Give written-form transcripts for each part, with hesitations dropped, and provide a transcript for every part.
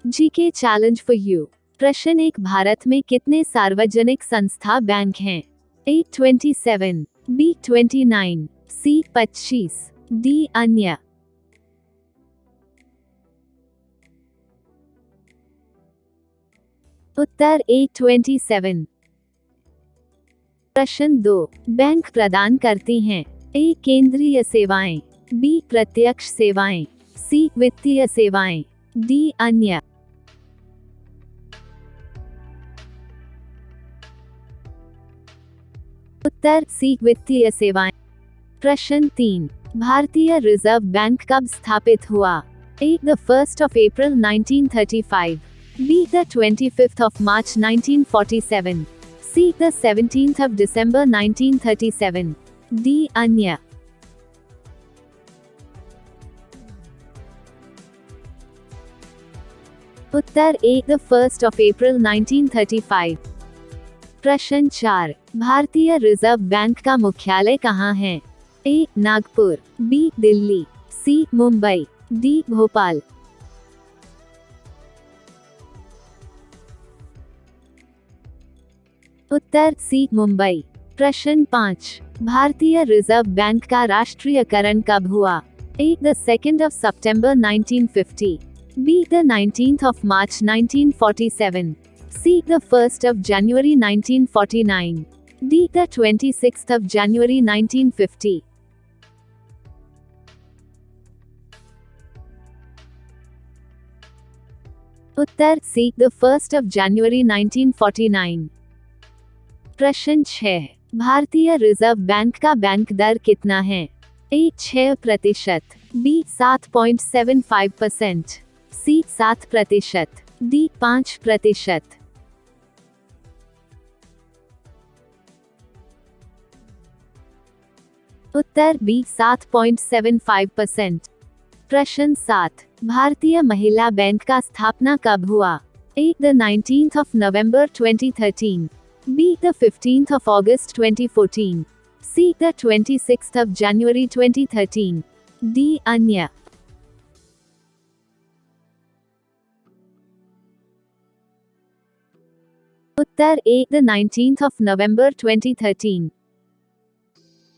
GK challenge for you. प्रश्न 1, भारत में कितने सार्वजनिक संस्था बैंक हैं? ए 27, बी 29, सी 25, डी अन्य। उत्तर ए 27। प्रश्न 2, बैंक प्रदान करती हैं? ए केंद्रीय सेवाएं, बी प्रत्यक्ष सेवाएं, सी वित्तीय सेवाएं, डी अन्य। उत्तर सी वित्तीय सेवाएं। प्रश्न 3, भारतीय रिजर्व बैंक कब स्थापित हुआ? A the 1st of April 1935, B the 25th of March 1947, C the 17th of December 1937, D अन्य। उत्तर A the 1st of April 1935। प्रश्न 4, भारतीय रिजर्व बैंक का मुख्यालय कहाँ है? A Nagpur, B Delhi, C Mumbai, D Bhopal. उत्तर सी मुंबई। प्रश्न 5, भारतीय रिजर्व बैंक का राष्ट्रीयकरण कब हुआ? A the 2nd of September 1950, B the 19th of March 1947, C the 1st of January 1949, D the 26th of January 1950। उत्तर C the 1st of January 1949। प्रश्न 6, भारतीय रिजर्व बैंक का बैंक दर कितना है? A 6%, B 7.75%, C 7%, D 5%। Uttar B 7.75%। प्रश्न 7, भारतीय महिला बैंक का स्थापना कब हुआ? A the 19th of November 2013, B the 15th of August 2014, C the 26th of January 2013, D अन्य। उत्तर A the 19th of November 2013।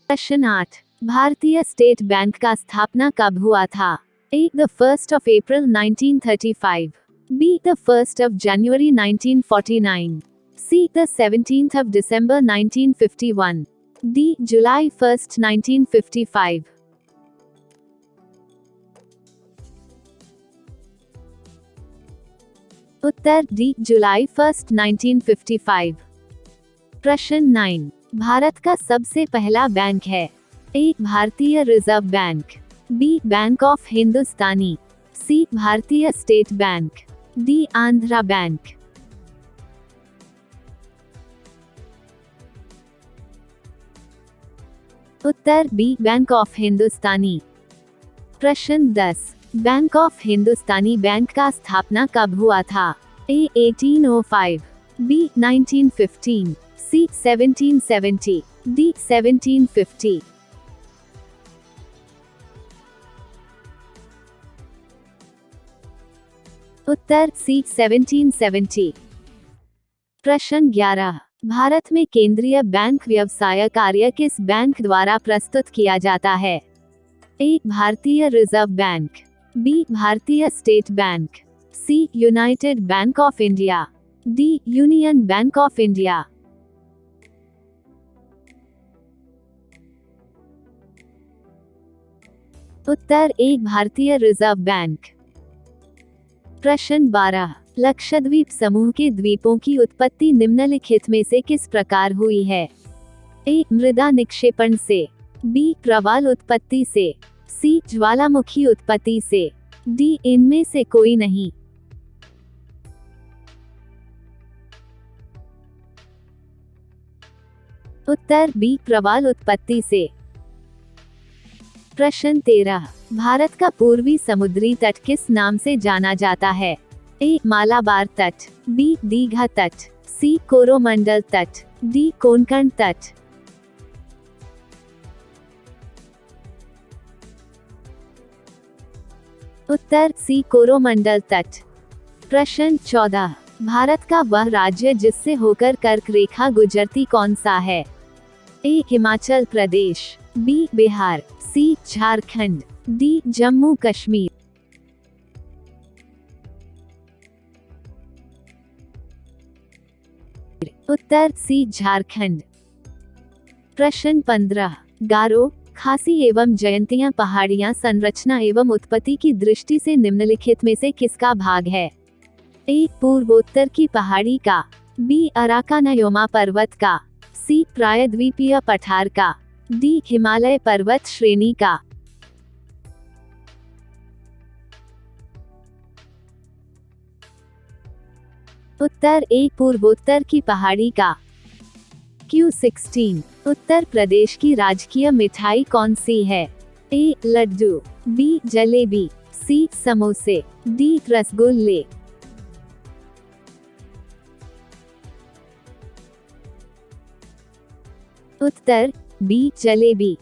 प्रश्न 8, भारतीय स्टेट बैंक का स्थापना कब हुआ था? A the 1st of April 1935, B the 1st of January 1949, C the 17th of December 1951, D July 1st 1955। उत्तर डी July 1st 1955। प्रश्न 9, भारत का सबसे पहला बैंक है? ए भारतीय reserve bank, B bank of Hindustani, C भारतीय state bank, D Andhra bank. उत्तर B bank of Hindustani. प्रश्न 10, बैंक ऑफ हिंदुस्तानी बैंक का स्थापना कब हुआ था? ए 1805, बी 1915, सी 1770, डी 1750। उत्तर सी 1770। प्रश्न 11, भारत में केंद्रीय बैंक व्यवसाय कार्य किस बैंक द्वारा प्रस्तुत किया जाता है? ए भारतीय रिजर्व बैंक, बी भारतीय state bank, C united bank of India, D union bank of India. उत्तर ए भारतीय रिजर्व बैंक। प्रश्न 12, लक्षद्वीप समूह के द्वीपों की उत्पत्ति निम्नलिखित में से किस प्रकार हुई है? ए मृदा निक्षेपण से, बी प्रवाल उत्पत्ति से, सी ज्वालामुखी उत्पत्ति से, डी इनमें से कोई नहीं। उत्तर बी प्रवाल उत्पत्ति से। प्रश्न 13, भारत का पूर्वी समुद्री तट किस नाम से जाना जाता है? ए मालाबार तट, बी दीघा तट, सी कोरोमंडल तट, डी कोंकण तट। उत्तर सी कोरोमंडल तट। प्रश्न 14, भारत का वह राज्य जिससे होकर कर्क रेखा गुजरती कौन सा है? ए. हिमाचल प्रदेश, बी. बिहार, सी. झारखंड, डी. जम्मू कश्मीर। उत्तर सी. झारखंड। प्रश्न 15, गारो, खासी एवं जयंतिया पहाड़ियां संरचना एवं उत्पत्ति की दृष्टि से निम्नलिखित में से किसका भाग है? ए. पूर्वोत्तर की पहाड़ी का, बी. अराकानयोमा पर्वत का, सी. प्रायद्वीपीय पठार का, डी. हिमालय पर्वत श्रेणी का। उत्तर ए. पूर्वोत्तर की पहाड़ी का। Q16, उत्तर प्रदेश की राजकीय मिठाई कौन सी है? ए. लड्डू, बी. जलेबी, सी. समोसे, डी. रसगुल्ले। उत्तर बी. जलेबी।